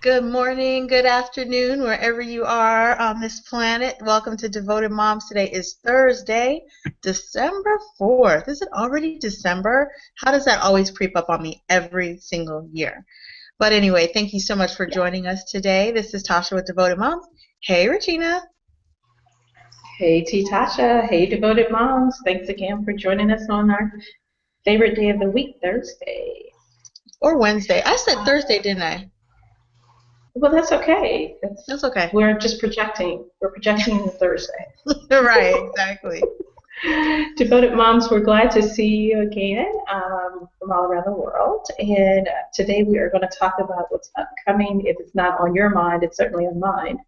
Good morning, good afternoon, wherever you are on this planet. Welcome to Devoted Moms. Today is Thursday, December 4th. Is it already December? How does that always creep up on me every single year? But anyway, thank you so much for joining us today. This is Tasha with Devoted Moms. Hey, Regina. Hey, Tasha. Hey, Devoted Moms. Thanks again for joining us on our favorite day of the week, Thursday. Or Wednesday. I said Thursday, didn't I? Well, that's okay. That's okay. We're just projecting. We're projecting Thursday. Right, exactly. Devoted Moms, we're glad to see you again from all around the world. And today we are going to talk about what's upcoming. If it's not on your mind, it's certainly on mine.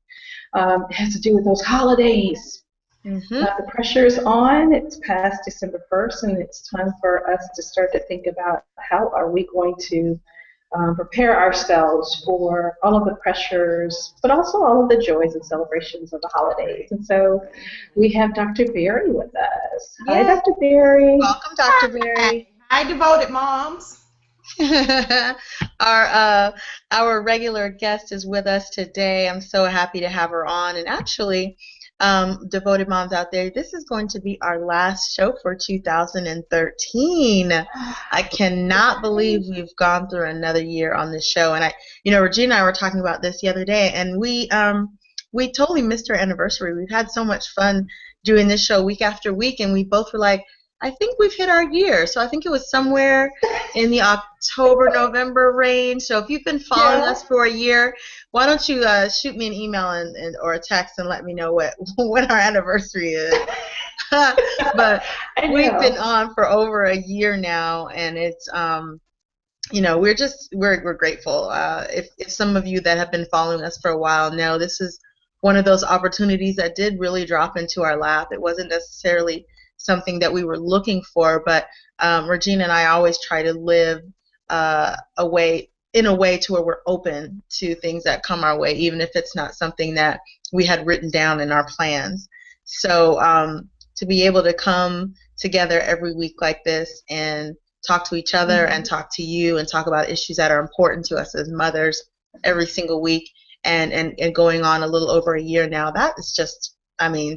It has to do with those holidays. The pressure is on. It's past December 1st, and it's time for us to start to think about how are we going to prepare ourselves for all of the pressures, but also all of the joys and celebrations of the holidays. And so we have Dr. Berry with us. Hi, Dr. Berry. Welcome, Dr. Berry. Hi, Devoted Moms. Our regular guest is with us today. I'm so happy to have her on. And actually, Devoted Moms out there, this is going to be our last show for 2013. I cannot believe we've gone through another year on this show. And Regina and I were talking about this the other day, and we totally missed our anniversary. We've had so much fun doing this show week after week, and we both were like, I think we've hit our year. So I think it was somewhere in the October-November range. So if you've been following us for a year, why don't you shoot me an email or a text and let me know when our anniversary is. But we've been on for over a year now, and it's we're grateful. If some of you that have been following us for a while know, this is one of those opportunities that did really drop into our lap. It wasn't necessarily something that we were looking for, but Regina and I always try to live in a way to where we're open to things that come our way, even if it's not something that we had written down in our plans. So to be able to come together every week like this and talk to each other and talk to you and talk about issues that are important to us as mothers every single week and going on a little over a year now, that is just,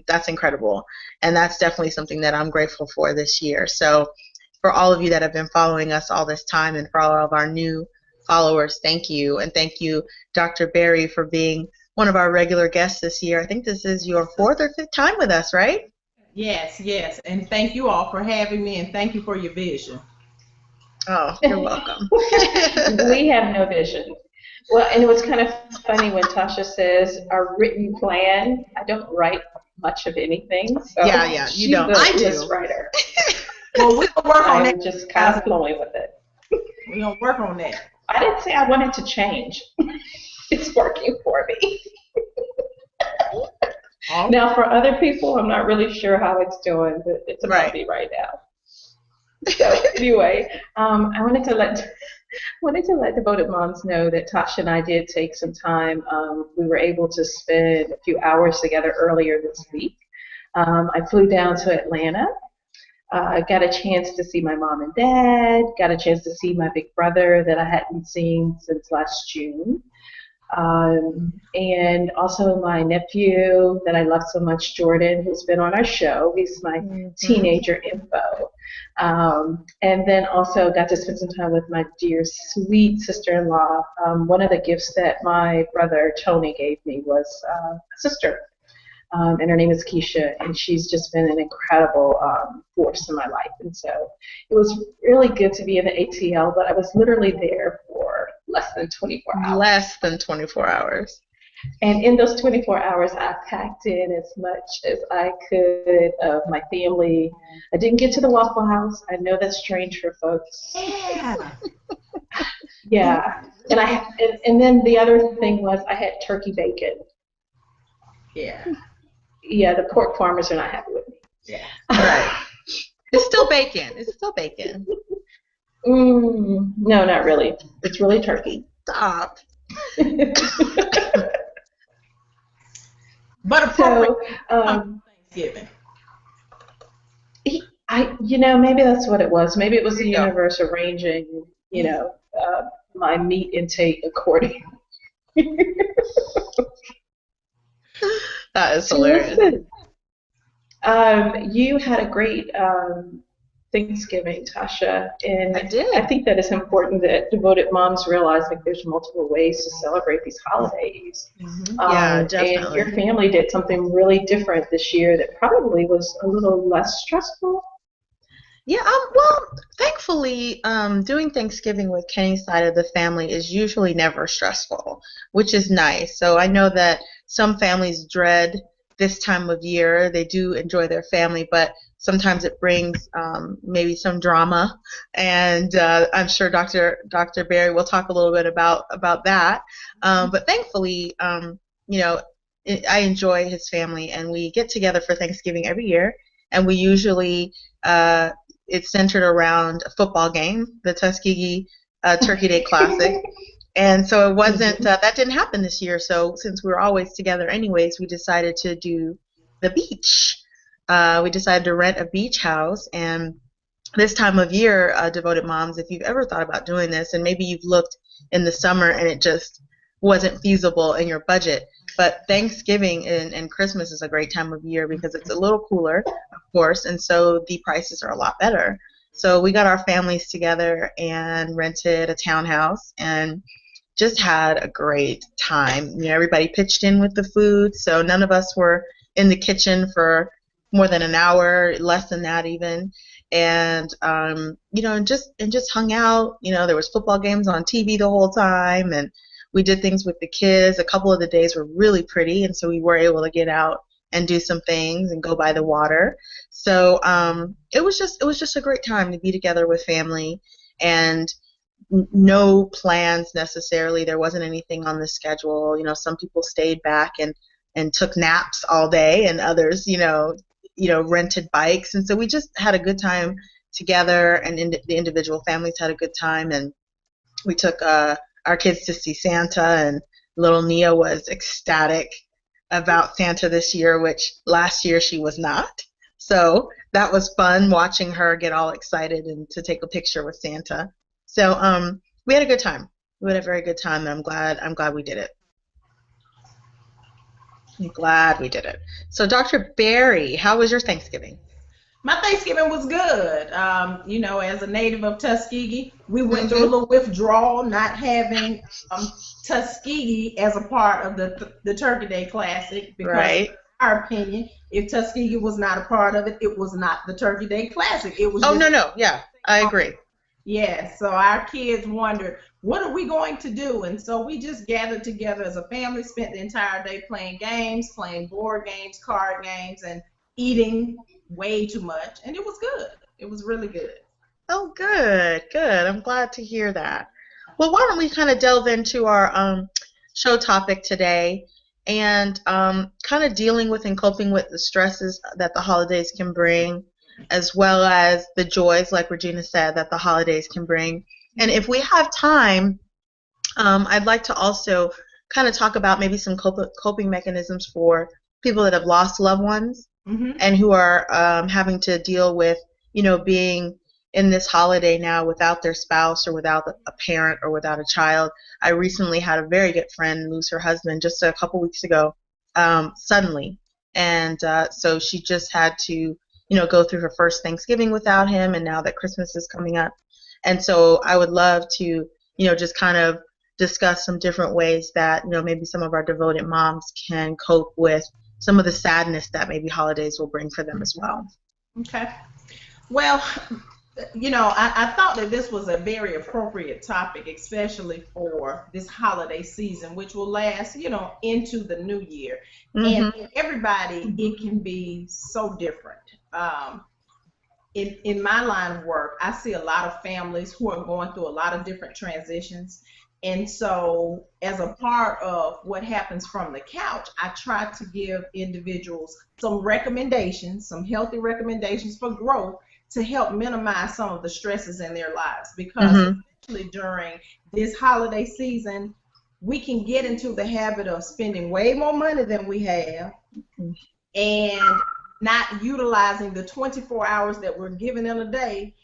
that's incredible. And that's definitely something that I'm grateful for this year. So for all of you that have been following us all this time, and for all of our new followers, thank you. And thank you, Dr. Berry, for being one of our regular guests this year. I think this is your 4th or 5th time with us, right? Yes. And thank you all for having me, and thank you for your vision. Oh, you're welcome. We have no vision. Well, and it was kind of funny when Tasha says our written plan. I don't write much of anything. So yeah, you don't. I do. Writer. Well, we'll work on it. I'm just kind of flowing with it. We're going to work on that. I didn't say I wanted to change. It's working for me. Now, for other people, I'm not really sure how it's doing, but it's about me right now. So anyway, I wanted to let Devoted Moms know that Tasha and I did take some time. We were able to spend a few hours together earlier this week. I flew down to Atlanta. Got a chance to see my mom and dad. Got a chance to see my big brother that I hadn't seen since last June. And also my nephew that I love so much, Jordan, who's been on our show. He's my teenager info. And then also got to spend some time with my dear, sweet sister-in-law. One of the gifts that my brother Tony gave me was a sister, and her name is Keisha, and she's just been an incredible force in my life. And so it was really good to be in the ATL, but I was literally there for less than 24 hours. Less than 24 hours. And in those 24 hours, I packed in as much as I could of my family. I didn't get to the Waffle House. I know that's strange for folks. Yeah. And then the other thing was I had turkey bacon. Yeah, the pork farmers are not happy with me. Yeah. Right. It's still bacon. No, not really. It's really turkey. Stop. But appropriate Thanksgiving. Maybe that's what it was. Maybe it was the universe arranging, my meat intake according That is hilarious. Terrific. You had a great Thanksgiving, Tasha, I and I did. think that it's important that devoted moms realize like there's multiple ways to celebrate these holidays. Yeah, And your definitely. family did something really different this year that probably was a little less stressful. Yeah, well, thankfully, doing Thanksgiving with Kenny's side of the family is usually never stressful, which is nice. So I know that some families dread this time of year. They do enjoy their family, but sometimes it brings maybe some drama. And I'm sure Dr. Barry will talk a little bit about that. But thankfully, you know, I enjoy his family, and we get together for Thanksgiving every year, and we usually. Uh, it's centered around a football game, the Tuskegee Turkey Day Classic. And so it wasn't, Mhm. that didn't happen this year. So since we were always together anyways, we decided to do the beach. We decided to rent a beach house. And this time of year, devoted moms, if you've ever thought about doing this, and maybe you've looked in the summer and it just wasn't feasible in your budget, but Thanksgiving and Christmas is a great time of year because it's a little cooler, of course, and so the prices are a lot better. So we got our families together and rented a townhouse and just had a great time. Everybody pitched in with the food, so none of us were in the kitchen for more than an hour, less than that even. And and just hung out. There was football games on TV the whole time, and we did things with the kids. A couple of the days were really pretty, and so we were able to get out and do some things and go by the water. So it was just a great time to be together with family, and no plans necessarily. There wasn't anything on the schedule. Some people stayed back and took naps all day, and others, rented bikes. And so we just had a good time together, and the individual families had a good time. And we took our kids to see Santa, and little Nia was ecstatic about Santa this year, which last year she was not. So that was fun watching her get all excited and to take a picture with Santa. So we had a good time. We had a very good time, and I'm glad we did it. I'm glad we did it. So Dr. Barry, how was your Thanksgiving? My Thanksgiving was good. As a native of Tuskegee, we went through a Hmm. little withdrawal not having Tuskegee as a part of the Turkey Day Classic because, in Right. our opinion, if Tuskegee was not a part of it, it was not the Turkey Day Classic. It was Oh, just no, no. Yeah, I agree. yeah. So our kids wondered, what are we going to do? And so we just gathered together as a family, spent the entire day playing games, playing board games, card games, and eating way too much. And it was good. It was really good. Oh, good, good. I'm glad to hear that. Well, why don't we kind of delve into our show topic today, and kind of dealing with and coping with the stresses that the holidays can bring, as well as the joys, like Regina said, that the holidays can bring. And if we have time, I'd like to also kind of talk about maybe some coping mechanisms for people that have lost loved ones Hmm. and who are having to deal with, being in this holiday now without their spouse or without a parent or without a child. I recently had a very good friend lose her husband just a couple weeks ago, suddenly. And so she just had to, go through her first Thanksgiving without him, and now that Christmas is coming up. And so I would love to, just kind of discuss some different ways that, maybe some of our devoted moms can cope with some of the sadness that maybe holidays will bring for them as well. Okay. Well, I thought that this was a very appropriate topic, especially for this holiday season, which will last, into the new year. And Hmm. for everybody, it can be so different. Um, in my line of work, I see a lot of families who are going through a lot of different transitions. And so, as a part of what happens from the couch, I try to give individuals some recommendations, some healthy recommendations for growth to help minimize some of the stresses in their lives. Because, Hmm. especially during this holiday season, we can get into the habit of spending way more money than we have and not utilizing the 24 hours that we're given in a day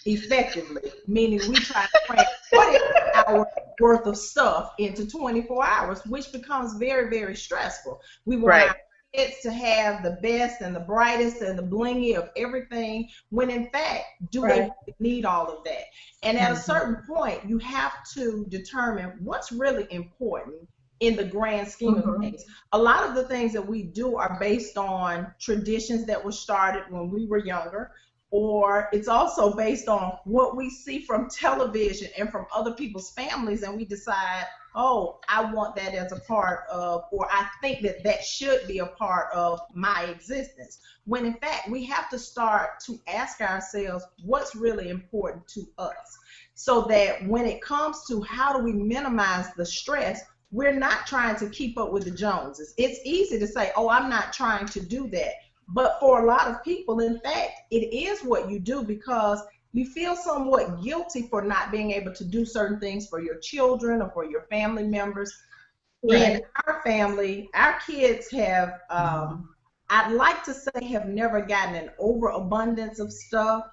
effectively, meaning we try to cram 40 hours worth of stuff into 24 hours, which becomes very, very stressful. We want Right. our kids to have the best and the brightest and the blingy of everything, when in fact, do they Right. really need all of that? And at a Mm-hmm. certain point, you have to determine what's really important in the grand scheme of Mm-hmm. things. A lot of the things that we do are based on traditions that were started when we were younger, or it's also based on what we see from television and from other people's families, and we decide, oh, I want that as a part of, or I think that that should be a part of my existence. When in fact, we have to start to ask ourselves what's really important to us, so that when it comes to how do we minimize the stress, we're not trying to keep up with the Joneses. It's easy to say, oh, I'm not trying to do that. But for a lot of people, in fact, it is what you do, because you feel somewhat guilty for not being able to do certain things for your children or for your family members. In Right. our family, our kids have, I'd like to say, have never gotten an overabundance of stuff.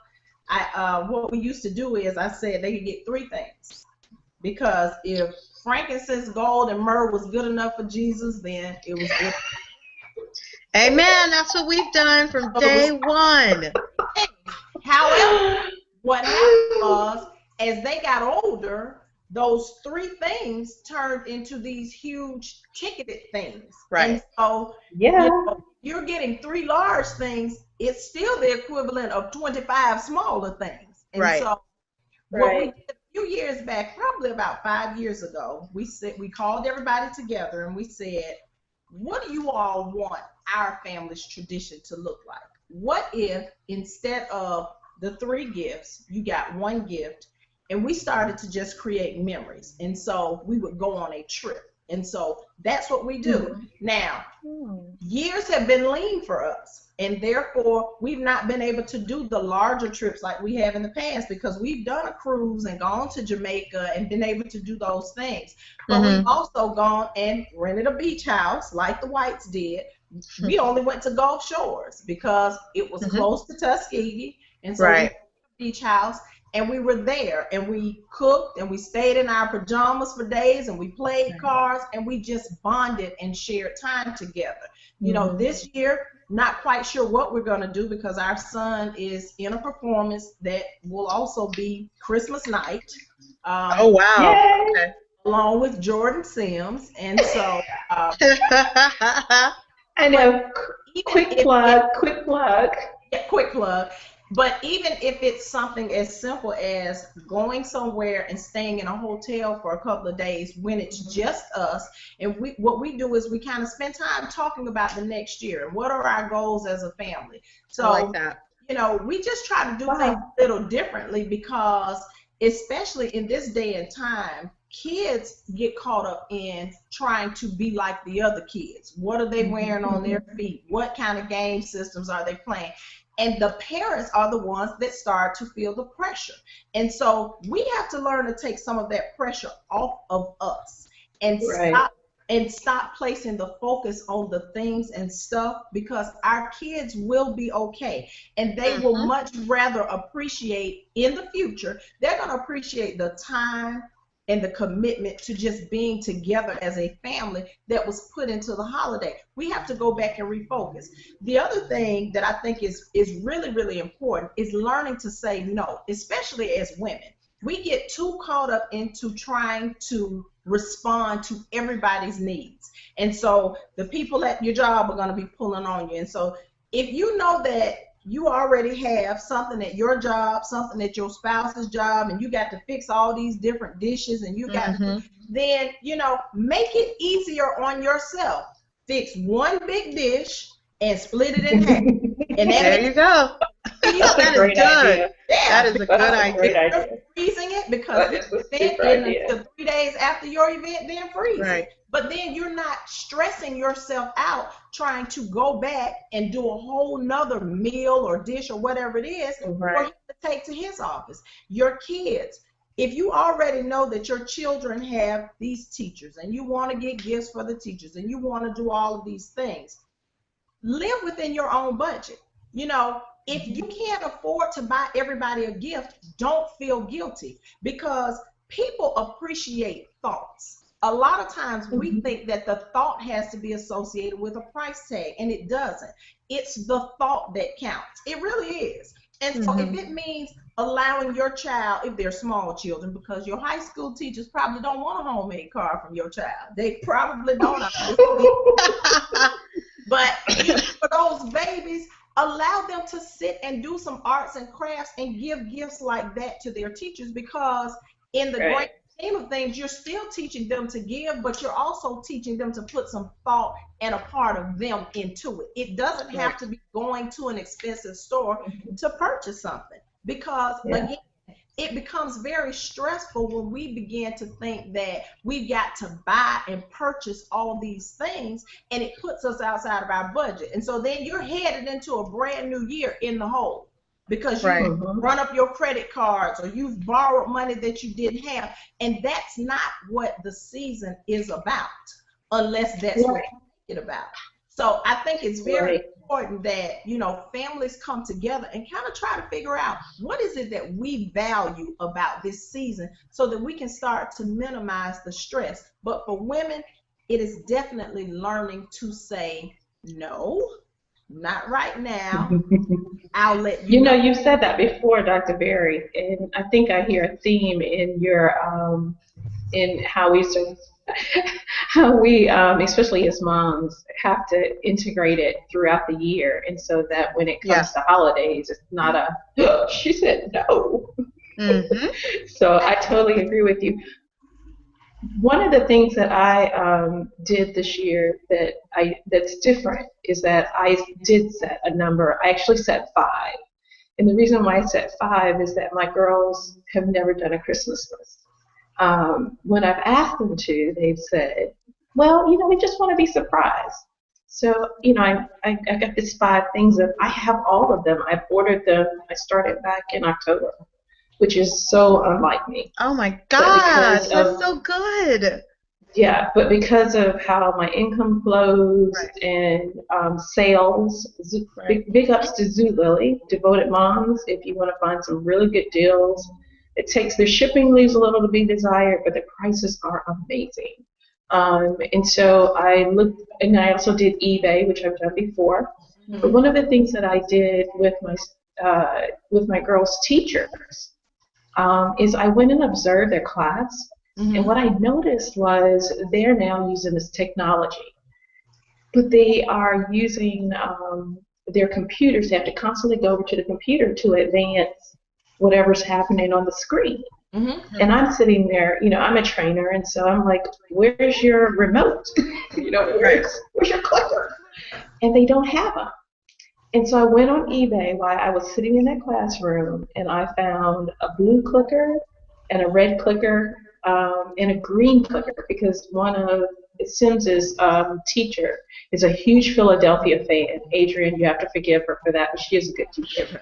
What we used to do is, I said they could get three things, because if frankincense, gold, and myrrh was good enough for Jesus, then it was good. Amen. That's what we've done from So it was day one. However, what happened was, as they got older, those three things turned into these huge ticketed things. Right. And so, Yeah. you're getting three large things, it's still the equivalent of 25 smaller things. And Right. so, what we Right. did a few years back, probably about 5 years ago, we called everybody together and we said, what do you all want our family's tradition to look like? What if instead of the three gifts, you got one gift? And we started to just create memories. And so we would go on a trip. And so that's what we do. Mm-hmm. Now, years have been lean for us. And therefore, we've not been able to do the larger trips like we have in the past, because we've done a cruise and gone to Jamaica and been able to do those things. But we've also gone and rented a beach house like the Whites did. We only went to Gulf Shores because it was close to Tuskegee. And so we Right. went to the beach house, and we were there, and we cooked, and we stayed in our pajamas for days, and we played cards, and we just bonded and shared time together. You know, this year, not quite sure what we're going to do, because our son is in a performance that will also be Christmas night, Oh, wow. Yay. Okay. along with Jordan Sims. And so, I know. even Quick if plug. Quick plug. quick plug. But even if it's something as simple as going somewhere and staying in a hotel for a couple of days when it's just us, and what we do is we kind of spend time talking about the next year and what are our goals as a family. So, I like that. you know, we just try to do things a little differently, because especially in this day and time, kids get caught up in trying to be like the other kids. What are they wearing on their feet? What kind of game systems are they playing? And the parents are the ones that start to feel the pressure. And so we have to learn to take some of that pressure off of us and stop placing the focus on the things and stuff, because our kids will be okay, and they will much rather appreciate in the future, they're going to appreciate the time and the commitment to just being together as a family that was put into the holiday. We have to go back and refocus. The other thing that I think is really, really important is learning to say no, especially as women. We get too caught up into trying to respond to everybody's needs. And so the people at your job are going to be pulling on you. And so if you know that you already have something at your job, something at your spouse's job, and you got to fix all these different dishes, and you got to, then, you know, make it easier on yourself. Fix one big dish and split it in half. And there you go. That's That a great is good. idea. That is a good That's a great idea. idea. Freezing it, because That is a the event super isn't idea. until 3 days after your event, then freeze Right. it. But then you're not stressing yourself out trying to go back and do a whole nother meal or dish or whatever it is for him to take to his office. Your kids, if you already know that your children have these teachers and you want to get gifts for the teachers and you want to do all of these things, live within your own budget. You know, If you can't afford to buy everybody a gift, don't feel guilty, because people appreciate thoughts. A lot of times we think that the thought has to be associated with a price tag, and it doesn't. It's the thought that counts. It really is. And so if it means allowing your child, if they're small children, because your high school teachers probably don't want a homemade card from your child. They probably don't. But for those babies, allow them to sit and do some arts and crafts and give gifts like that to their teachers, because in the great scheme of things, you're still teaching them to give, but you're also teaching them to put some thought and a part of them into it. It doesn't have to be going to an expensive store to purchase something, because again, it becomes very stressful when we begin to think that we've got to buy and purchase all these things, and it puts us outside of our budget. And so then you're headed into a brand new year in the hole, because you run up your credit cards, or you've borrowed money that you didn't have. And that's not what the season is about, unless that's what you make it about. So I think it's very important that, you know, families come together and kind of try to figure out what is it that we value about this season, so that we can start to minimize the stress. But for women, it is definitely learning to say no, not right now. I'll let you know. You've said that before, Dr. Berry, and I think I hear a theme in your in how we especially as moms, have to integrate it throughout the year, and so that when it comes to holidays, it's not a she said no. So I totally agree with you. One of the things that I did this year that's different is that I did set a number. I actually set 5. And the reason why I set 5 is that my girls have never done a Christmas list. When I've asked them to, they've said, well, we just want to be surprised. So, I got these 5 things that I have all of them. I've ordered them. I started back in October, which is so unlike me. Oh my gosh, that's so good. Yeah, but because of how my income flows and sales, big ups to Zulily, Devoted Moms. If you want to find some really good deals, the shipping leaves a little to be desired, but the prices are amazing. And so I looked, and I also did eBay, which I've done before. But one of the things that I did with my girls' teachers is I went and observed their class, and what I noticed was they're now using this technology, but they are using their computers. They have to constantly go over to the computer to advance whatever's happening on the screen. And I'm sitting there, I'm a trainer, and so I'm like, where's your remote? Where's your clicker? And they don't have them. And so I went on eBay while I was sitting in that classroom, and I found a blue clicker and a red clicker and a green clicker, because one of Sims's teacher is a huge Philadelphia fan. Adrienne, you have to forgive her for that, but she is a good teacher.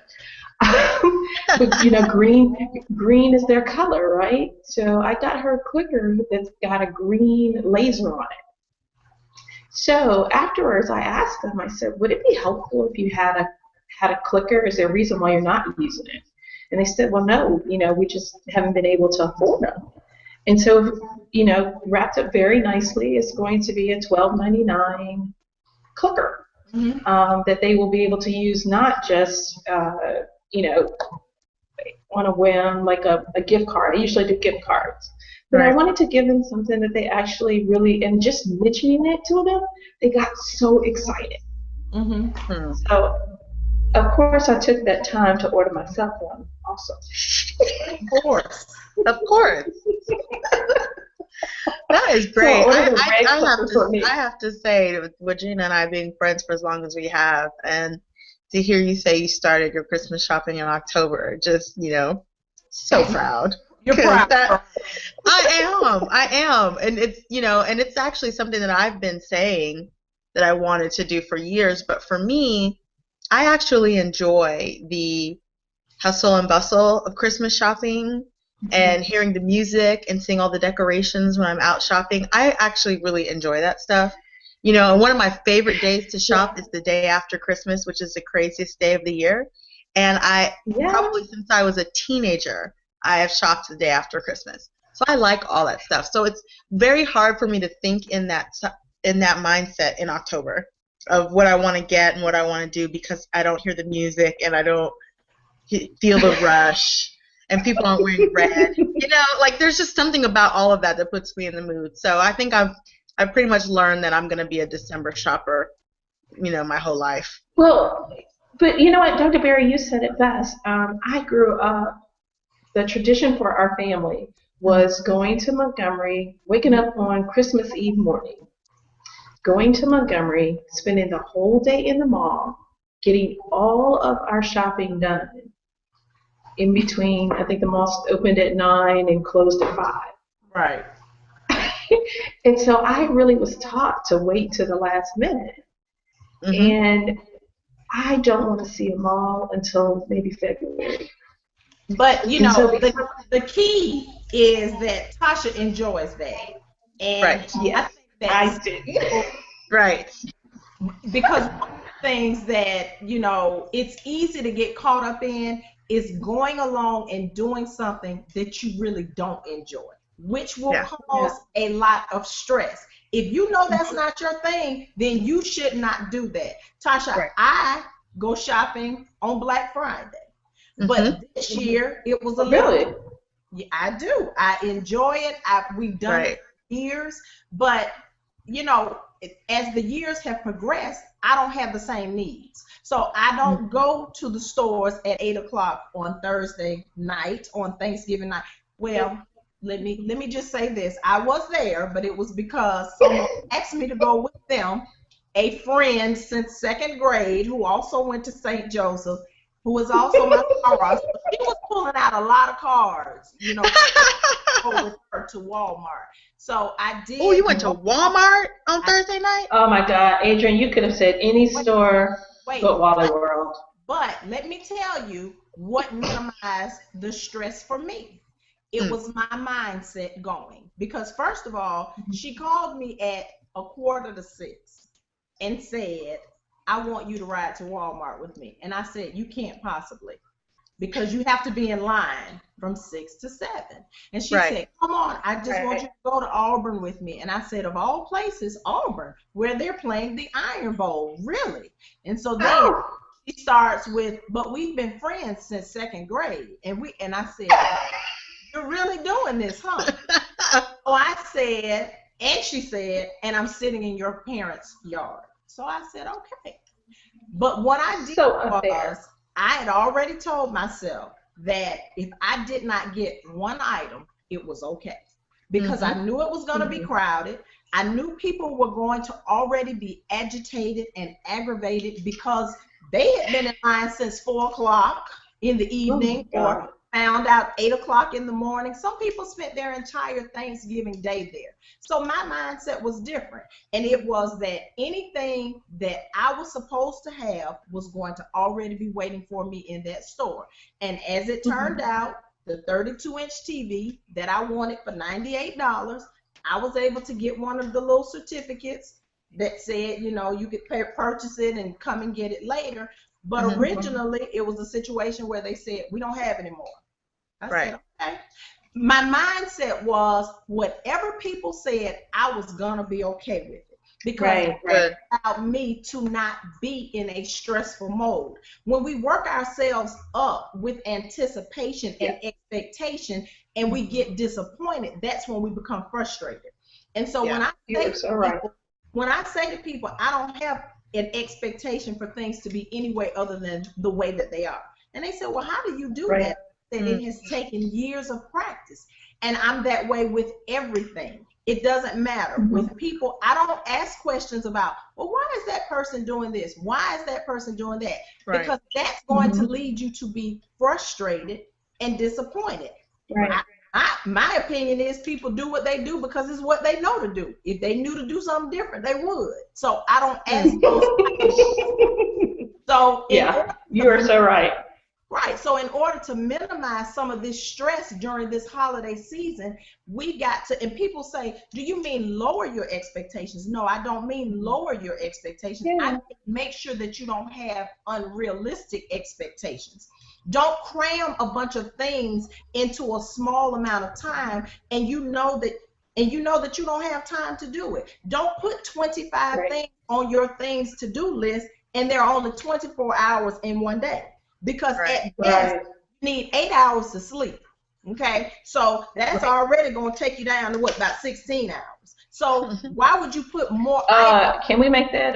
But green is their color, right? So I got her a clicker that's got a green laser on it. So afterwards, I asked them, I said, would it be helpful if you had a clicker? Is there a reason why you're not using it? And they said, well, no, we just haven't been able to afford them. And so, wrapped up very nicely, it's going to be a $12.99 clicker that they will be able to use, not just, on a whim, like a gift card. I usually do gift cards. But I wanted to give them something that they actually really, and just mentioning it to them, they got so excited. So, of course, I took that time to order myself one also. Of course. That is great. So I have to say, with Regina and I being friends for as long as we have, and to hear you say you started your Christmas shopping in October, just, so proud. You're proud. I am. And it's, and it's actually something that I've been saying that I wanted to do for years. But for me, I actually enjoy the hustle and bustle of Christmas shopping and hearing the music and seeing all the decorations when I'm out shopping. I actually really enjoy that stuff. And one of my favorite days to shop is the day after Christmas, which is the craziest day of the year. And I Yeah. probably since I was a teenager, I have shopped the day after Christmas. So I like all that stuff. So it's very hard for me to think in that mindset in October of what I want to get and what I want to do because I don't hear the music and I don't feel the rush and people aren't wearing red. You know, like there's just something about all of that that puts me in the mood. So I think I've pretty much learned that I'm going to be a December shopper, my whole life. Well, but you know what, Dr. Barry, you said it best. I grew up, the tradition for our family was going to Montgomery, waking up on Christmas Eve morning, going to Montgomery, spending the whole day in the mall, getting all of our shopping done. In between, I think the mall opened at 9 and closed at 5. Right. And so I really was taught to wait to the last minute. Mm-hmm. And I don't want to see a mall until maybe February. But the key is that Tasha enjoys that, and right. Yes, I did. Right. Because one of the things that it's easy to get caught up in is going along and doing something that you really don't enjoy, which will cause a lot of stress. If you know that's not your thing, then you should not do that. Tasha, I go shopping on Black Friday. But this year, it was a Really? Yeah, I do. I enjoy it. We've done it for years. But, as the years have progressed, I don't have the same needs. So I don't go to the stores at 8 o'clock on Thursday night, on Thanksgiving night. Well, let me just say this. I was there, but it was because someone asked me to go with them, a friend since second grade who also went to St. Joseph, who was also my soror. So she was pulling out a lot of cards, go with her to Walmart. So I did. Oh, you went to Walmart on Thursday night? Oh my God, Adrienne, you could have said any store but Wally World. But let me tell you what minimized the stress for me. It was my mindset going. Because first of all, she called me at 5:45 and said, I want you to ride to Walmart with me. And I said, you can't possibly, because you have to be in line from 6 to 7. And she said, come on, I just want you to go to Auburn with me. And I said, of all places, Auburn, where they're playing the Iron Bowl, really? And so then she starts with, but we've been friends since second grade. And I said, you're really doing this, huh? So I said, and she said, and I'm sitting in your parents' yard. So I said, okay. But what I did was, I had already told myself that if I did not get one item, it was okay. Because I knew it was going to be crowded. I knew people were going to already be agitated and aggravated because they had been in line since 4 o'clock in the evening or found out 8 o'clock in the morning. Some people spent their entire Thanksgiving day there. So my mindset was different. And it was that anything that I was supposed to have was going to already be waiting for me in that store. And as it turned out, the 32-inch TV that I wanted for $98, I was able to get one of the little certificates that said, you could purchase it and come and get it later. But originally, it was a situation where they said, we don't have any more. I said, okay. My mindset was, whatever people said, I was going to be okay with it. Because it allowed me to not be in a stressful mode. When we work ourselves up with anticipation and expectation, and we get disappointed, that's when we become frustrated. And so when I say to people, I don't have an expectation for things to be any way other than the way that they are. And they said, well, how do you do that? And it has taken years of practice. And I'm that way with everything. It doesn't matter. With people, I don't ask questions about, well, why is that person doing this? Why is that person doing that? Because that's going to lead you to be frustrated and disappointed. My opinion is people do what they do because it's what they know to do. If they knew to do something different, they would. So I don't ask those questions. So you are so right. Right. So in order to minimize some of this stress during this holiday season, we got to, and people say, do you mean lower your expectations? No, I don't mean lower your expectations. I Yeah. mean make sure that you don't have unrealistic expectations. Don't cram a bunch of things into a small amount of time and you know that you don't have time to do it. Don't put 25 Right. things on your things to do list and there are only 24 hours in one day because Right. at best Right. you need 8 hours to sleep. Okay, so that's Right. already going to take you down to what, about 16 hours. So why would you put more items? Can we make that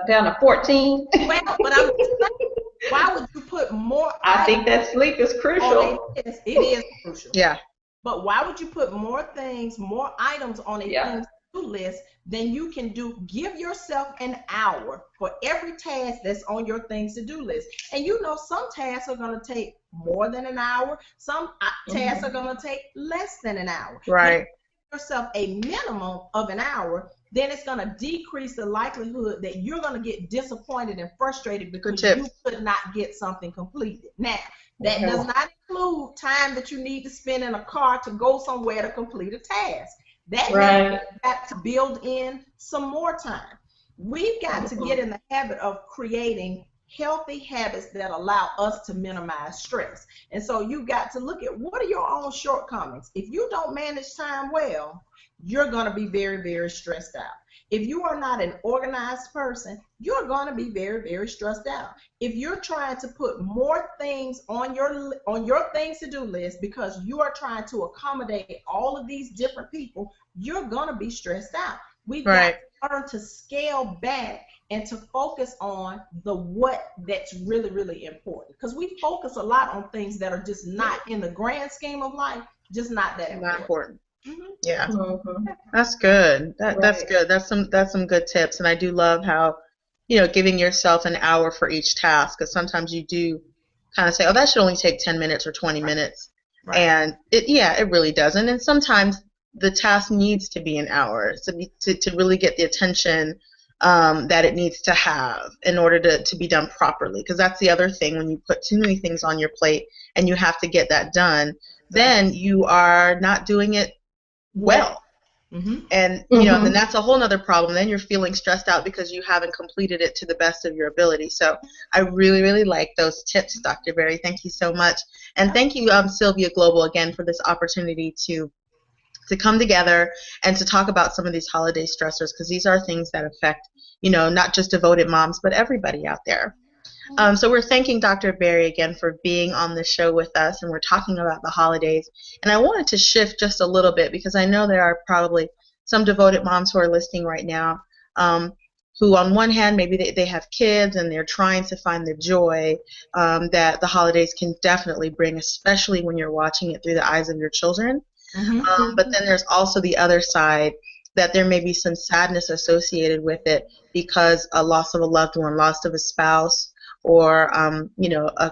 down to 14? Well, but I'm just saying, why would you put more I items think that sleep is on a crucial. list? It is crucial. Yeah. But why would you put more things, more items on a Yeah. things to do list than you can do? Give yourself an hour for every task that's on your things to do list. And you know, some tasks are going to take more than an hour. Some tasks are going to take less than an hour. But if Right. you give yourself a minimum of an hour, then it's going to decrease the likelihood that you're going to get disappointed and frustrated Good because tip. you could not get something completed. Now, that Okay. does not include time that you need to spend in a car to go somewhere to complete a task. That means Right. you've got to build in some more time. We've got to get in the habit of creating healthy habits that allow us to minimize stress. And so you've got to look at what are your own shortcomings. If you don't manage time well, you're going to be very, very stressed out. If you are not an organized person, you're going to be very, very stressed out. If you're trying to put more things on your things to do list because you are trying to accommodate all of these different people, you're going to be stressed out. We've got Right. to learn to scale back and to focus on the what that's really, really important. Because we focus a lot on things that are just not in the grand scheme of life, just not that Not important. important. Mhm. Yeah. Mhm. That's good. That's Right. good. That's some good tips. And I do love how, giving yourself an hour for each task, because sometimes you do kind of say, oh, that should only take 10 minutes or 20 Right. minutes. Right. And it really doesn't. And sometimes the task needs to be an hour to really get the attention that it needs to have in order to be done properly. Because that's the other thing, when you put too many things on your plate and you have to get that done, then you are not doing it well. Mm-hmm. And then that's a whole nother problem. Then you're feeling stressed out because you haven't completed it to the best of your ability. So I really, really like those tips, Dr. Berry. Thank you so much. And thank you, Sylvia Global, again, for this opportunity to come together and to talk about some of these holiday stressors, because these are things that affect, not just devoted moms, but everybody out there. So we're thanking Dr. Berry again for being on the show with us, and we're talking about the holidays. And I wanted to shift just a little bit, because I know there are probably some devoted moms who are listening right now, who on one hand, maybe they have kids and they're trying to find the joy that the holidays can definitely bring, especially when you're watching it through the eyes of your children. Mm-hmm. But then there's also the other side, that there may be some sadness associated with it, because a loss of a loved one, loss of a spouse, or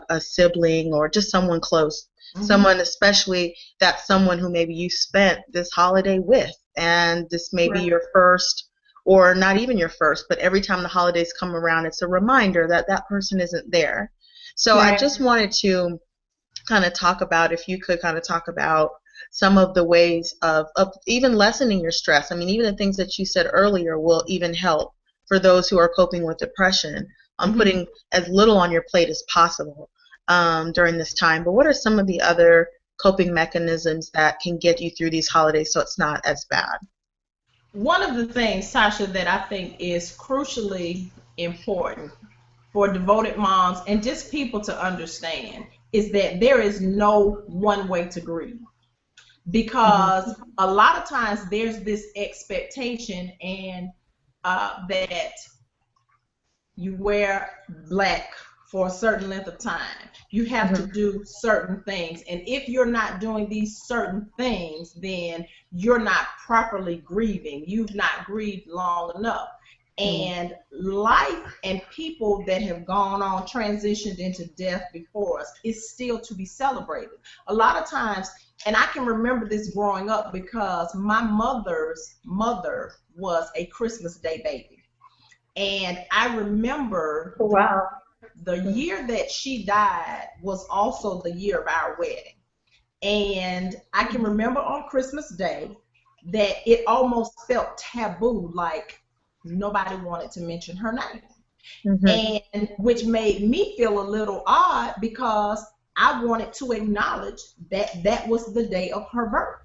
a sibling, or just someone close, someone, especially that someone who maybe you spent this holiday with, and this may be your first, or not even your first, but every time the holidays come around, it's a reminder that that person isn't there. So I just wanted to kind of talk about, if you could kind of talk about some of the ways of even lessening your stress. I mean, even the things that you said earlier will even help for those who are coping with depression, on putting as little on your plate as possible during this time. But what are some of the other coping mechanisms that can get you through these holidays so it's not as bad? One of the things, Tasha, that I think is crucially important for devoted moms and just people to understand is that there is no one way to grieve. Because a lot of times there's this expectation and that you wear black for a certain length of time. You have to do certain things. And if you're not doing these certain things, then you're not properly grieving. You've not grieved long enough. And life and people that have gone on, transitioned into death before us, is still to be celebrated. A lot of times, and I can remember this growing up because my mother's mother was a Christmas Day baby. And I remember the year that she died was also the year of our wedding. And I can remember on Christmas Day that it almost felt taboo, like nobody wanted to mention her name. Mhm. And which made me feel a little odd because I wanted to acknowledge that that was the day of her birth.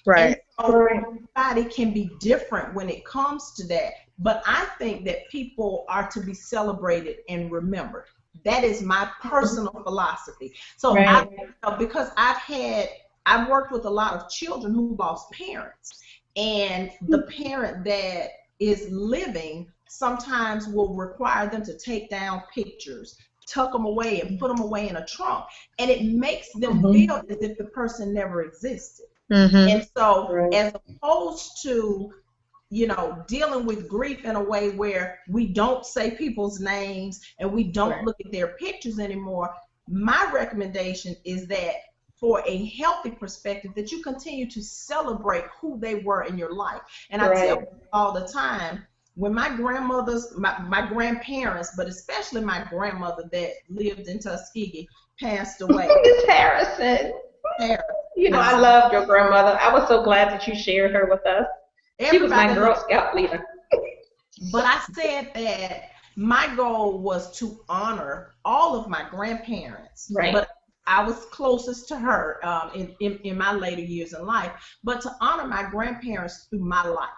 And Right. so everybody can be different when it comes to that. But I think that people are to be celebrated and remembered. That is my personal philosophy. So Right. because I've worked with a lot of children who lost parents. And the parent that is living sometimes will require them to take down pictures, tuck them away, and put them away in a trunk. And it makes them feel as if the person never existed. Mhm. And so, Right. as opposed to, dealing with grief in a way where we don't say people's names and we don't look at their pictures anymore, my recommendation is that for a healthy perspective, that you continue to celebrate who they were in your life. And I tell people all the time, when my grandmothers, my grandparents, but especially my grandmother that lived in Tuskegee, passed away. Miss Harrison. Sarah, I loved your grandmother. I was so glad that you shared her with us. She was my Girl Scout leader. But I said that my goal was to honor all of my grandparents. Right. But I was closest to her in my later years in life. But to honor my grandparents through my life.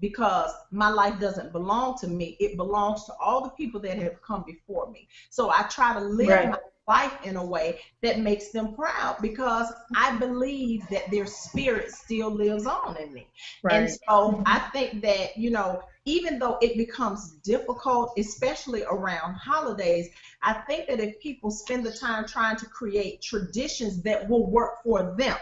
Because my life doesn't belong to me. It belongs to all the people that have come before me. So I try to live my life in a way that makes them proud because I believe that their spirit still lives on in me. Right. And so I think that, even though it becomes difficult, especially around holidays, I think that if people spend the time trying to create traditions that will work for them,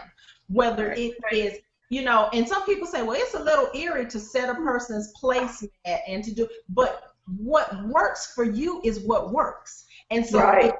whether it is, and some people say, well, it's a little eerie to set a person's placemat and to do, but what works for you is what works. And so if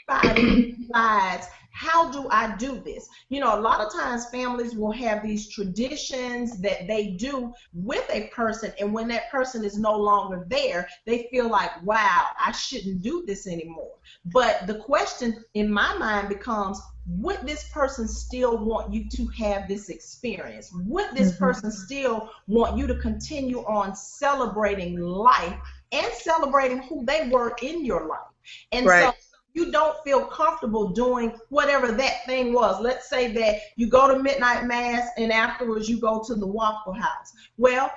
everybody decides, how do I do this? A lot of times families will have these traditions that they do with a person, and when that person is no longer there, they feel like, wow, I shouldn't do this anymore. But the question in my mind becomes, would this person still want you to have this experience? Would this person still want you to continue on celebrating life and celebrating who they were in your life? And so you don't feel comfortable doing whatever that thing was. Let's say that you go to midnight mass and afterwards you go to the Waffle House. Well,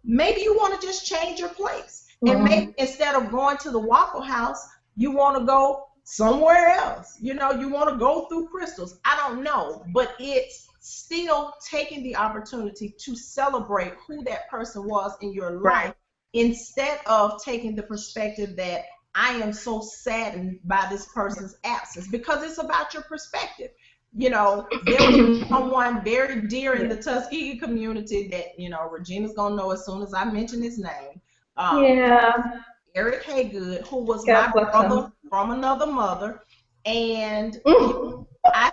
maybe you want to just change your place. And maybe instead of going to the Waffle House, you want to go somewhere else. You want to go through Crystals. I don't know, but it's still taking the opportunity to celebrate who that person was in your life instead of taking the perspective that I am so saddened by this person's absence, because it's about your perspective. There was someone very dear in the Tuskegee community that, Regina's going to know as soon as I mention his name. Eric Haygood, who was my brother from another mother. And I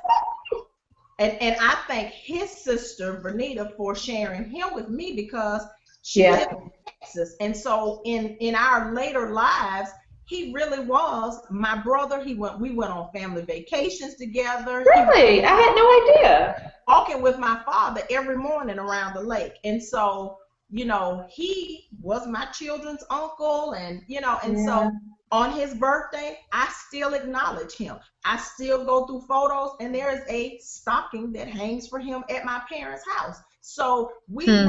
thank his sister, Vernita, for sharing him with me because she lived in Texas. And so in our later lives, he really was my brother. We went on family vacations together. Really? I had no idea. Walking with my father every morning around the lake. And so, he was my children's uncle, and so on his birthday, I still acknowledge him. I still go through photos, and there is a stocking that hangs for him at my parents' house. So we've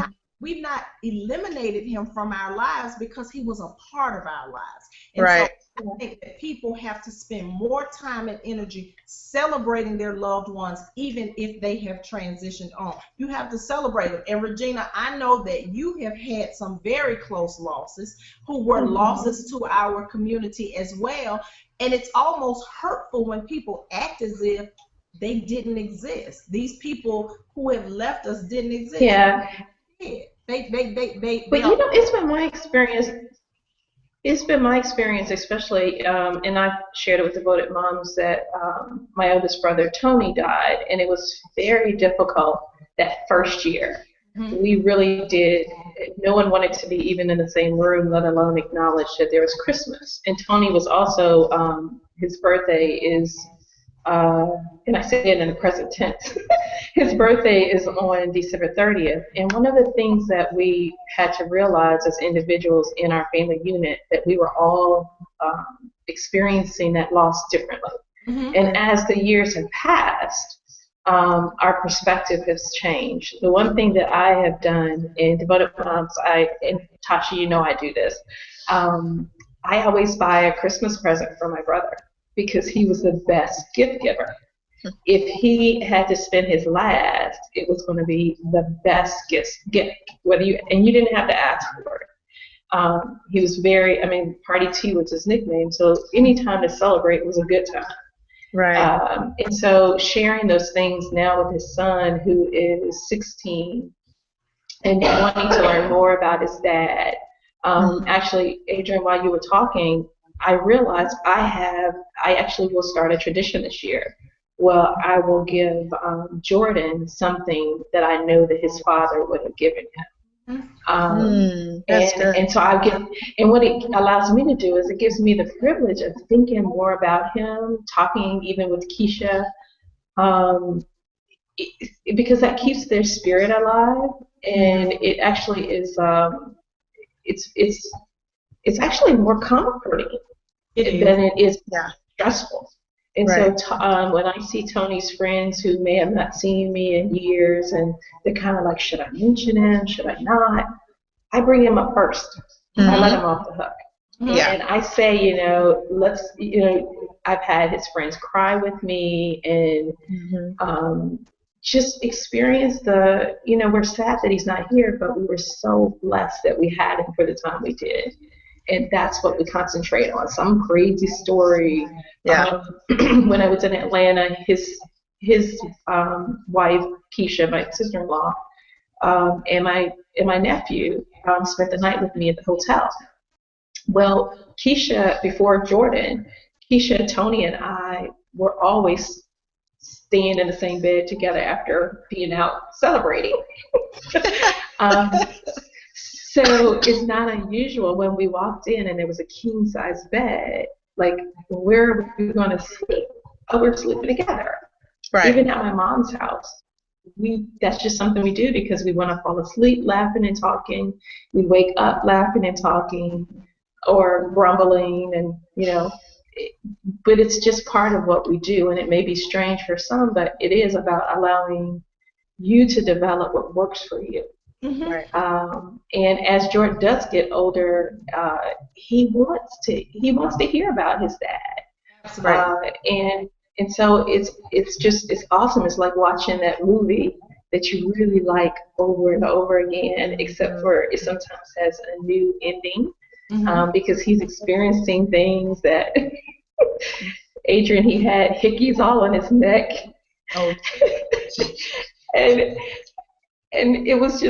not eliminated him from our lives because he was a part of our lives. And so I think that people have to spend more time and energy celebrating their loved ones, even if they have transitioned on. You have to celebrate them. And Regina, I know that you have had some very close losses who were losses to our community as well. And it's almost hurtful when people act as if they didn't exist. These people who have left us didn't exist. Yeah. They But it's been my experience. It's been my experience, especially, and I shared it with Devoted Moms, that my oldest brother, Tony, died, and it was very difficult that first year. We really did. No one wanted to be even in the same room, let alone acknowledge that there was Christmas. And Tony was also his birthday is, and I say it in the present tense, his birthday is on December 30th. And one of the things that we had to realize as individuals in our family unit, that we were all experiencing that loss differently. Mm-hmm. And as the years have passed, our perspective has changed. The one thing that I have done in Devoted Moms, and Tasha, you know I do this, I always buy a Christmas present for my brother because he was the best gift giver. If he had to spend his last, it was going to be the best gift. And you didn't have to ask for it. He was very, Party T was his nickname, so any time to celebrate was a good time. Right. And so sharing those things now with his son, who is 16, and wanting to learn more about his dad. Actually, Adrienne, while you were talking, I realized I actually will start a tradition this year. Well, I will give Jordan something that I know that his father would have given him. That's good. And so I get, and what it allows me to do is it gives me the privilege of thinking more about him, talking even with Keisha, because that keeps their spirit alive, and it actually is, it's actually more comforting than it is stressful. And so when I see Tony's friends who may have not seen me in years, and they're kind of like, should I mention him? Should I not? I bring him up first. I let him off the hook. And I say, I've had his friends cry with me, and just experience we're sad that he's not here, but we were so blessed that we had him for the time we did. And that's what we concentrate on. Some crazy story. When I was in Atlanta, his wife, Keisha, my sister-in-law, and my nephew spent the night with me at the hotel. Well, before Jordan, Keisha, Tony, and I were always staying in the same bed together after being out celebrating. So it's not unusual when we walked in and there was a king-size bed, like, where are we going to sleep? Oh, we're sleeping together. Right. Even at my mom's house, that's just something we do because we want to fall asleep laughing and talking. We wake up laughing and talking, or grumbling, and but it's just part of what we do. And it may be strange for some, but it is about allowing you to develop what works for you. And as Jordan does get older, he wants to hear about his dad. And so it's awesome. It's like watching that movie that you really like over and over again, except for it sometimes has a new ending, because he's experiencing things that Adrienne, he had hickeys all on his neck. And it was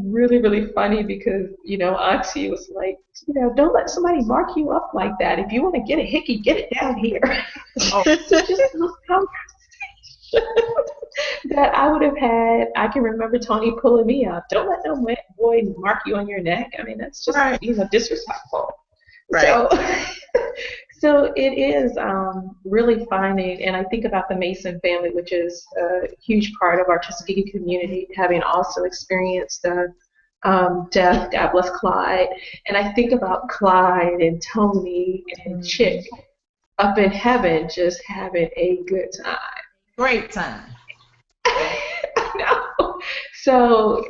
really, really funny because, Auntie was like, don't let somebody mark you up like that. If you want to get a hickey, get it down here. So just this conversation that I would have had. I can remember Tony pulling me up. Don't let no boy mark you on your neck. That's just, disrespectful. Right. So it is really finding, and I think about the Mason family, which is a huge part of our Tuskegee community, having also experienced death. God bless Clyde. And I think about Clyde and Tony and Chick up in heaven just having a good time. Great time. I know. So,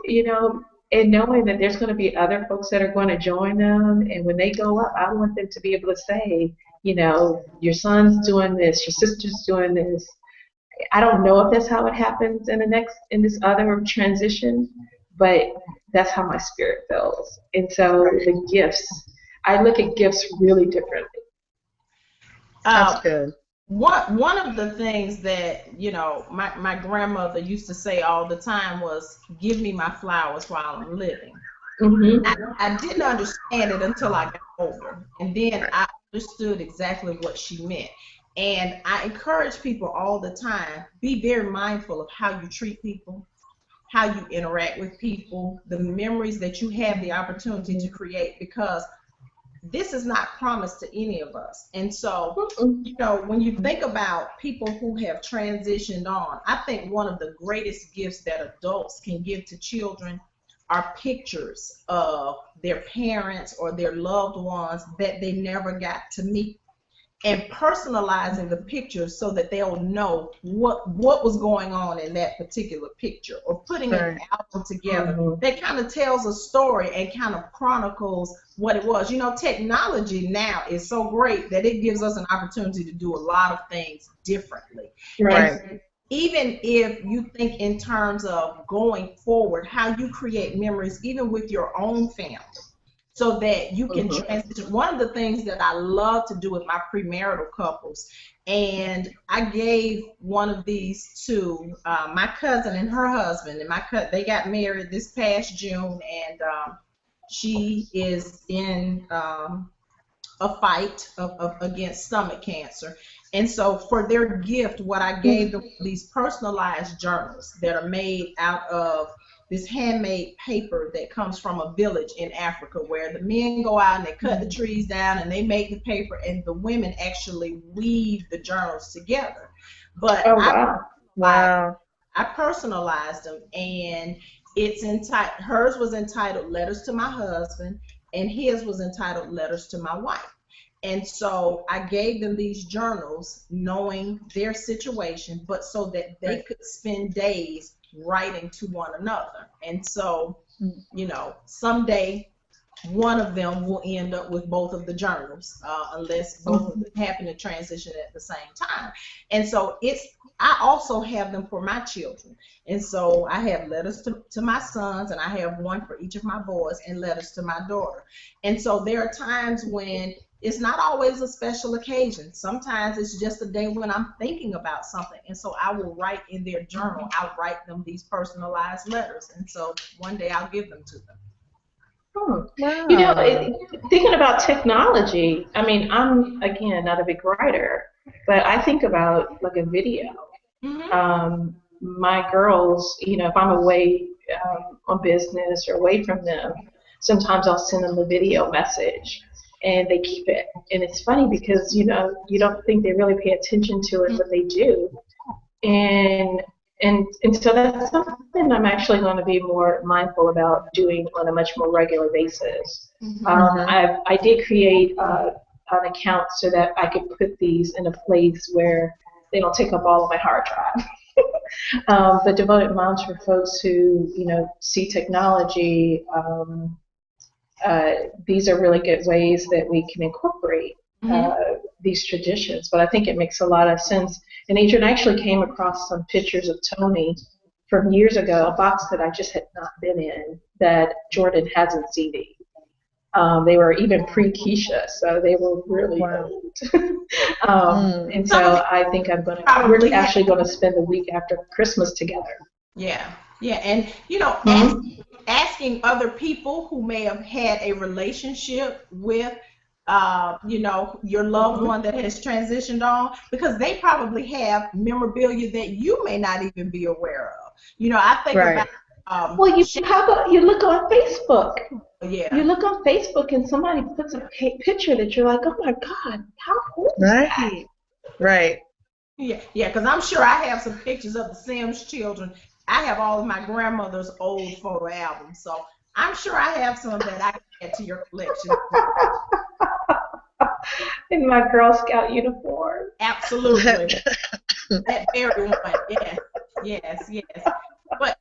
and knowing that there's going to be other folks that are going to join them, and when they go up, I want them to be able to say, your son's doing this, your sister's doing this. I don't know if that's how it happens in this other transition, but that's how my spirit feels. And so the gifts, I look at gifts really differently. That's good. One of the things that, my grandmother used to say all the time was, give me my flowers while I'm living. I didn't understand it until I got older. And then I understood exactly what she meant. And I encourage people all the time, be very mindful of how you treat people, how you interact with people, the memories that you have the opportunity to create, because this is not promised to any of us. And so, Mm-mm. when you think about people who have transitioned on, I think one of the greatest gifts that adults can give to children are pictures of their parents or their loved ones that they never got to meet, and personalizing the pictures so that they'll know what was going on in that particular picture, or putting an Right. album together Mhm. that kind of tells a story and kind of chronicles what it was. Technology now is so great that it gives us an opportunity to do a lot of things differently. Right. And even if you think in terms of going forward, how you create memories even with your own family, so that you can Mhm. transition. One of the things that I love to do with my premarital couples, and I gave one of these to my cousin and her husband, and they got married this past June, and she is in a fight against stomach cancer. And so for their gift, what I gave them, these personalized journals that are made out of this handmade paper that comes from a village in Africa, where the men go out and they cut the trees down and they make the paper, and the women actually weave the journals together. But Oh wow. Wow. I personalized them, and it's entitled. Hers was entitled "Letters to My Husband," and his was entitled "Letters to My Wife." And so I gave them these journals, knowing their situation, but so that they Right. could spend days writing to one another. And so, someday one of them will end up with both of the journals, unless both of Mhm. them happen to transition at the same time. And so I also have them for my children. And so I have letters to my sons, and I have one for each of my boys, and letters to my daughter. And so there are times when it's not always a special occasion. Sometimes it's just a day when I'm thinking about something. And so I will write in their journal, I'll write them these personalized letters. And so one day I'll give them to them. Hmm. Wow. Thinking about technology, I mean, I'm again not a big writer, but I think about like a video. Hmm. My girls, if I'm away on business or away from them, sometimes I'll send them a video message and they keep it. And it's funny because, you don't think they really pay attention to it, but they do. And and so that's something I'm actually going to be more mindful about doing on a much more regular basis. Hmm. I did create an account so that I could put these in a place where they don't take up all of my hard drive. But devoted moms for folks who see technology, these are really good ways that we can incorporate Hmm. uh, these traditions. But I think it makes a lot of sense. And Adrienne actually came across some pictures of Tony from years ago, a box that I just had not been in that Jordan has in CD. They were even pre-Keisha, so they were really Wow. old. Mm. And Some of so these I think we're probably have, actually going to spend the week after Christmas together. yeah, yeah. And, Hmm. asking other people who may have had a relationship with, your loved Hmm. one that has transitioned on, because they probably have memorabilia that you may not even be aware of. I think about, Right. Well, how about you look on Facebook? You yeah, look on Facebook and somebody puts a picture that you're like, oh my God, how cool is that? Right. Right. yeah, yeah, because I'm sure I have some pictures of the Sims children. I have all of my grandmother's old photo albums, so I'm sure I have some that I can add to your collection. In my Girl Scout uniform. Absolutely. That very one. Yes, yes, yes. But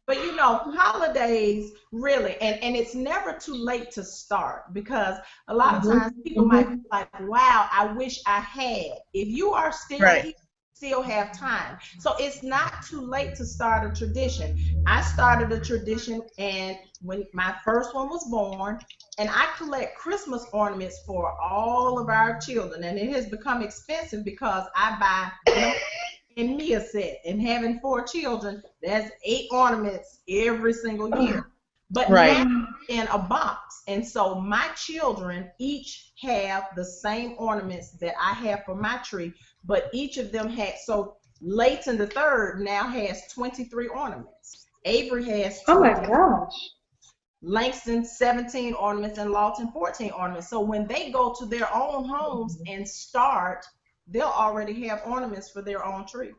holidays really, and it's never too late to start, because a lot of Hmm. times people might be Hmm. like, wow, I wish I had. If you are still Right. here, still have time. So it's not too late to start a tradition. I started a tradition, and when my first one was born, and I collect Christmas ornaments for all of our children, and it has become expensive because I buy them in me a set, and having 4 children, that's 8 ornaments every single year. But now Oh. in a box. And so my children each have the same ornaments that I have for my tree, but each of them had, so Leighton the third now has 23 ornaments. Avery has Oh my 20. gosh. Langston 17 ornaments, and Lawton 14 ornaments. So when they go to their own homes and start, they'll already have ornaments for their own trees.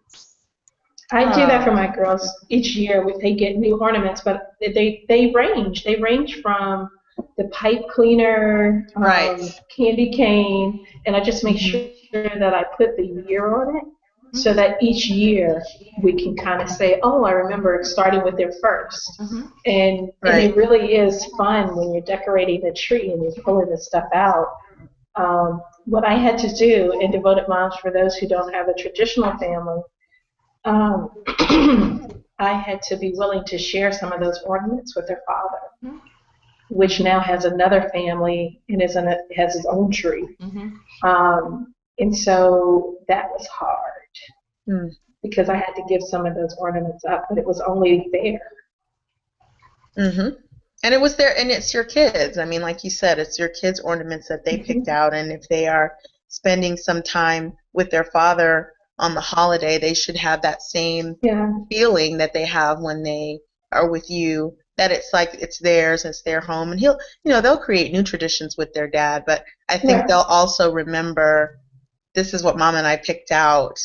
I do that for my girls each year. They get new ornaments, but they range. They range from the pipe cleaner, candy cane, and I just make sure that I put the year on it, so that each year we can kind of say, oh, I remember starting with their first. And it really is fun when you're decorating a tree and you're pulling this stuff out. What I had to do in Devoted Moms, for those who don't have a traditional family, I had to be willing to share some of those ornaments with their father, which now has another family and has his own tree. And so that was hard because I had to give some of those ornaments up, but it was only there. And it was there, and it's your kids. I mean, like you said, it's your kids' ornaments that they picked out, and if they are spending some time with their father on the holiday, they should have that same feeling that they have when they are with you, that it's like it's theirs, it's their home. And they'll create new traditions with their dad, but I think they'll also remember, this is what Mom and I picked out.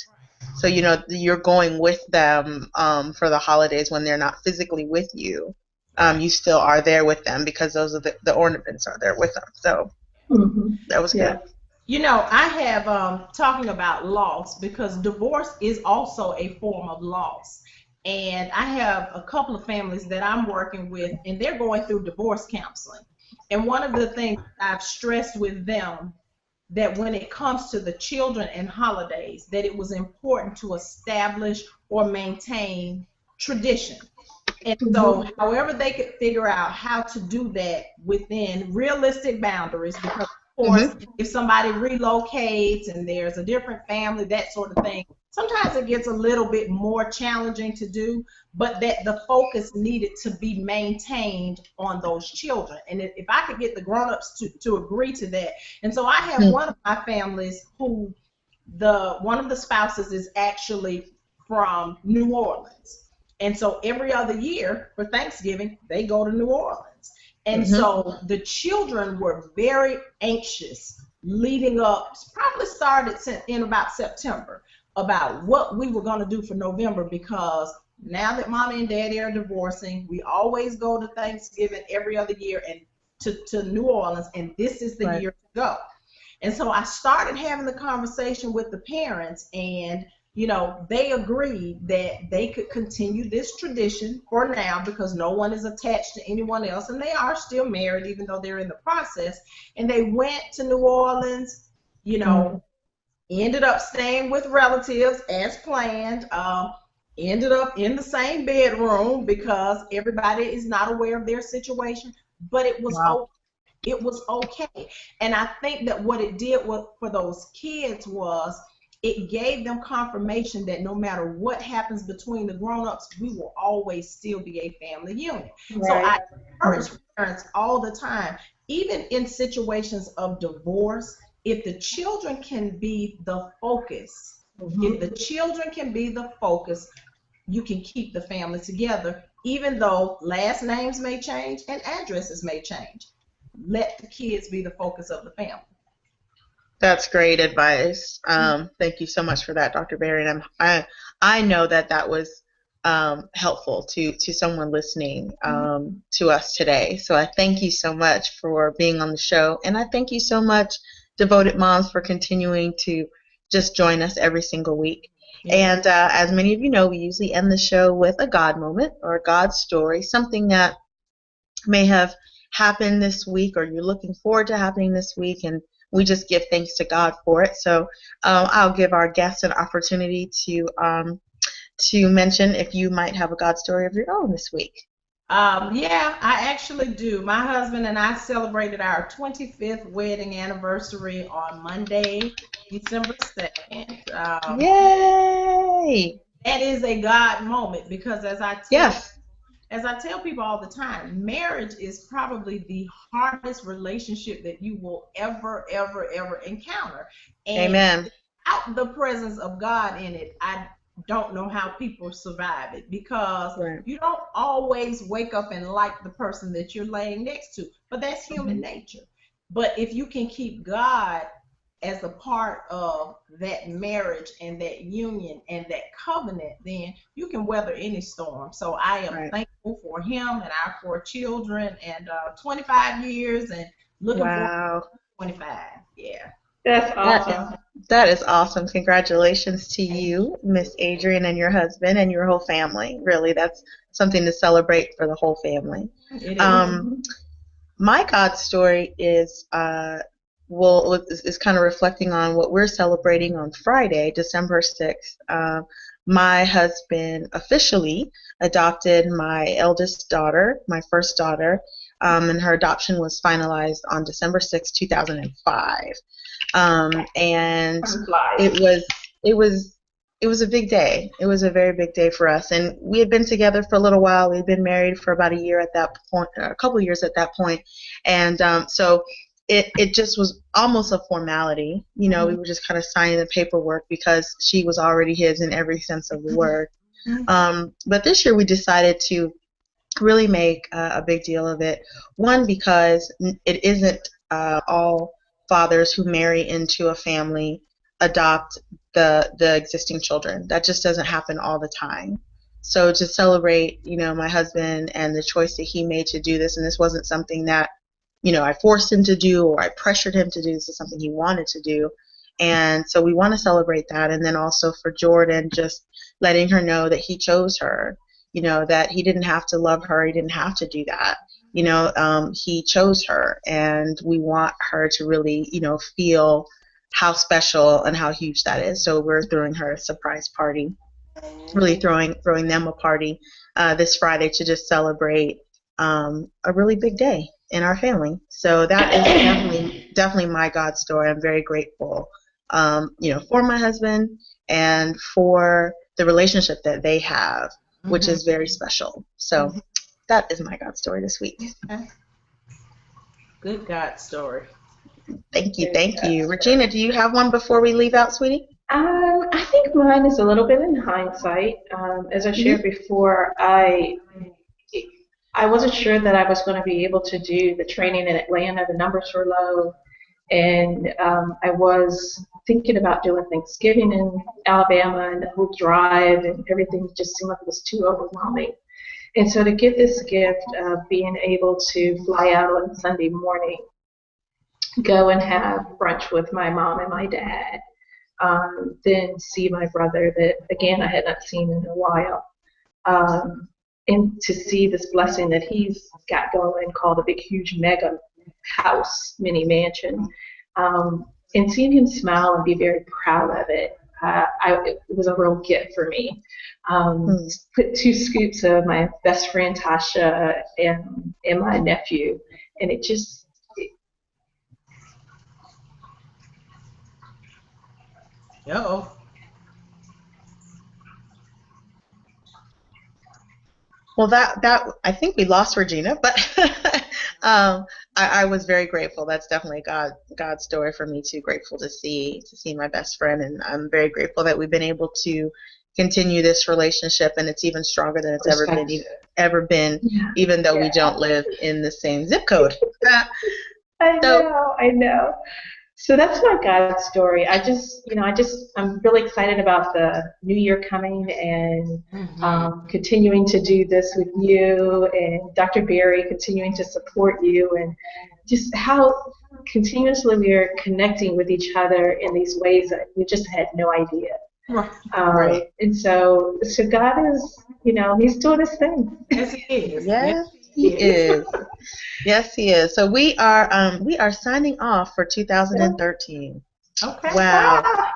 So, you're going with them for the holidays when they're not physically with you. You still are there with them because those are the ornaments are there with them. So that was good. I have talking about loss, because divorce is also a form of loss. And I have a couple of families that I'm working with, and they're going through divorce counseling. And one of the things I've stressed with them, that when it comes to the children and holidays, that it was important to establish or maintain tradition. And so however they could figure out how to do that within realistic boundaries, because of course, if somebody relocates and there's a different family, that sort of thing, sometimes it gets a little bit more challenging to do, but that the focus needed to be maintained on those children. And if I could get the grown-ups to agree to that. And so I have one of my families who one of the spouses is actually from New Orleans. And so every other year for Thanksgiving, they go to New Orleans. And so the children were very anxious leading up, probably started in about September, about what we were going to do for November, because now that Mommy and Daddy are divorcing, we always go to Thanksgiving every other year and to New Orleans, and this is the year to go. And so I started having the conversation with the parents, and they agreed that they could continue this tradition for now because no one is attached to anyone else, and they are still married even though they're in the process. And they went to New Orleans, ended up staying with relatives as planned, ended up in the same bedroom because everybody is not aware of their situation, but it was it was okay. And I think that what it did for those kids was, it gave them confirmation that no matter what happens between the grown-ups, we will always still be a family unit. So I encourage parents all the time, even in situations of divorce, if the children can be the focus, if the children can be the focus, you can keep the family together, even though last names may change and addresses may change. Let the kids be the focus of the family. That's great advice. Thank you so much for that, Dr. Berry. And I know that was helpful to someone listening to us today. So I thank you so much for being on the show. And I thank you so much, Devoted Moms, for continuing to just join us every single week. Yeah. And as many of you know, we usually end the show with a God moment or a God story, something that may have happened this week or you're looking forward to happening this week, and we just give thanks to God for it. So I'll give our guests an opportunity to mention if you might have a God story of your own this week. Yeah, I actually do. My husband and I celebrated our 25th wedding anniversary on Monday, December 2nd. Yay! That is a God moment, because as I tell people all the time, marriage is probably the hardest relationship that you will ever encounter. And Amen. without the presence of God in it, don't know how people survive it, because Right. you don't always wake up and like the person that you're laying next to, but that's human Mhm. nature. But if you can keep God as a part of that marriage and that union and that covenant, then you can weather any storm. So I am Right. thankful for him and our four children, and 25 years, and looking forward Wow. to 25. Yeah. That's That is awesome. that is awesome. Congratulations to Thank you, Miss Adrienne, and your husband and your whole family. Really, that's something to celebrate for the whole family. you. It is. Um, Mhm. my God story is well is kind of reflecting on what we're celebrating on Friday, December 6th. My husband officially adopted my eldest daughter, my first daughter, and her adoption was finalized on December 6th, 2005. And Time flies. it was it was a big day. It was a very big day for us, and we had been together for a little while. We had been married for about a year at that point, a couple of years at that point, and so it just was almost a formality. You know, we Mhm. were just kind of signing the paperwork because she was already his in every sense of the word. Mhm. But this year we decided to really make a big deal of it. One, because it isn't all fathers who marry into a family adopt the existing children. That just doesn't happen all the time. So to celebrate, my husband and the choice that he made to do this, and this wasn't something that, I forced him to do or I pressured him to do. This is something he wanted to do. And so we want to celebrate that. And then also for Jordan, just letting her know that he chose her, that he didn't have to love her. He didn't have to do that. He chose her. And we want her to really, feel how special and how huge that is. So we're throwing her a surprise party, really throwing them a party this Friday to just celebrate a really big day in our family. So that is definitely my God story. I'm very grateful, for my husband and for the relationship that they have, which Mhm. is very special. So Mhm. that is my God story this week. Okay. Good God story. Thank you, Good thank you, Regina. story. Do you have one before we leave out, sweetie? I think mine is a little bit in hindsight. As I shared Mm-hmm. before, I wasn't sure that I was going to be able to do the training in Atlanta. The numbers were low, and I was thinking about doing Thanksgiving in Alabama and the whole drive, and everything just seemed like it was too overwhelming. And so to get this gift of being able to fly out on Sunday morning, go and have brunch with my mom and my dad, then see my brother that again I had not seen in a while, um, and to see this blessing that he's got going called a big, huge, mega house, mini mansion, and seeing him smile and be very proud of it. It was a real gift for me. Hmm. Put 2 scoops of my best friend Tasha and my nephew, and it just Uh-oh. Well, that I think we lost Regina, but I was very grateful. That's definitely God's story for me too. Grateful to see my best friend, and I'm very grateful that we've been able to continue this relationship, and it's even stronger than it's perspective. ever been, Yeah, even though we yeah. don't live in the same zip code. I So know, I know. So that's my God story. I'm really excited about the new year coming and Mhm. continuing to do this with you and Dr. Barry continuing to support you and just how continuously we are connecting with each other in these ways that we just had no idea. Right. right, And so God is, He's doing His thing. Yes, it is. Yes, yes, it he is. is. Yes, he is. So we are signing off for 2013. Okay. Wow. Ah,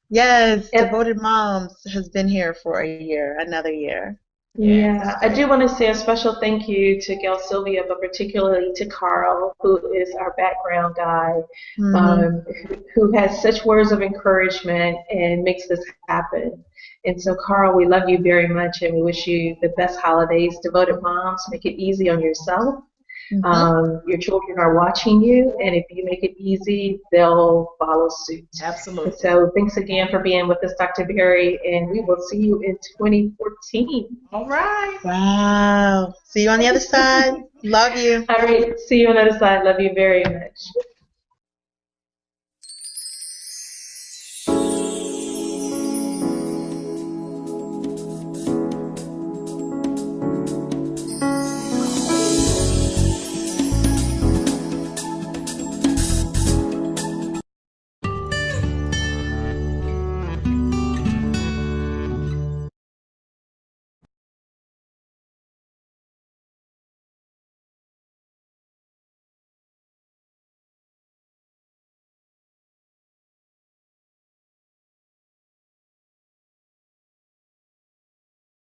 Yes, and Devoted Moms has been here for a year, another year. Yes. Yeah, I do want to say a special thank you to Gail Sylvia, but particularly to Carl, who is our background guy, Hmm. who has such words of encouragement and makes this happen. And so, Carl, we love you very much and we wish you the best holidays. Devoted moms, make it easy on yourself. Mm-hmm. Your children are watching you, and if you make it easy, they'll follow suit. And Absolutely. so thanks again for being with us, Dr. Berry, and we will see you in 2014. All right. Wow. See you on the other side. Love you. All right, see you on the other side. Love you very much.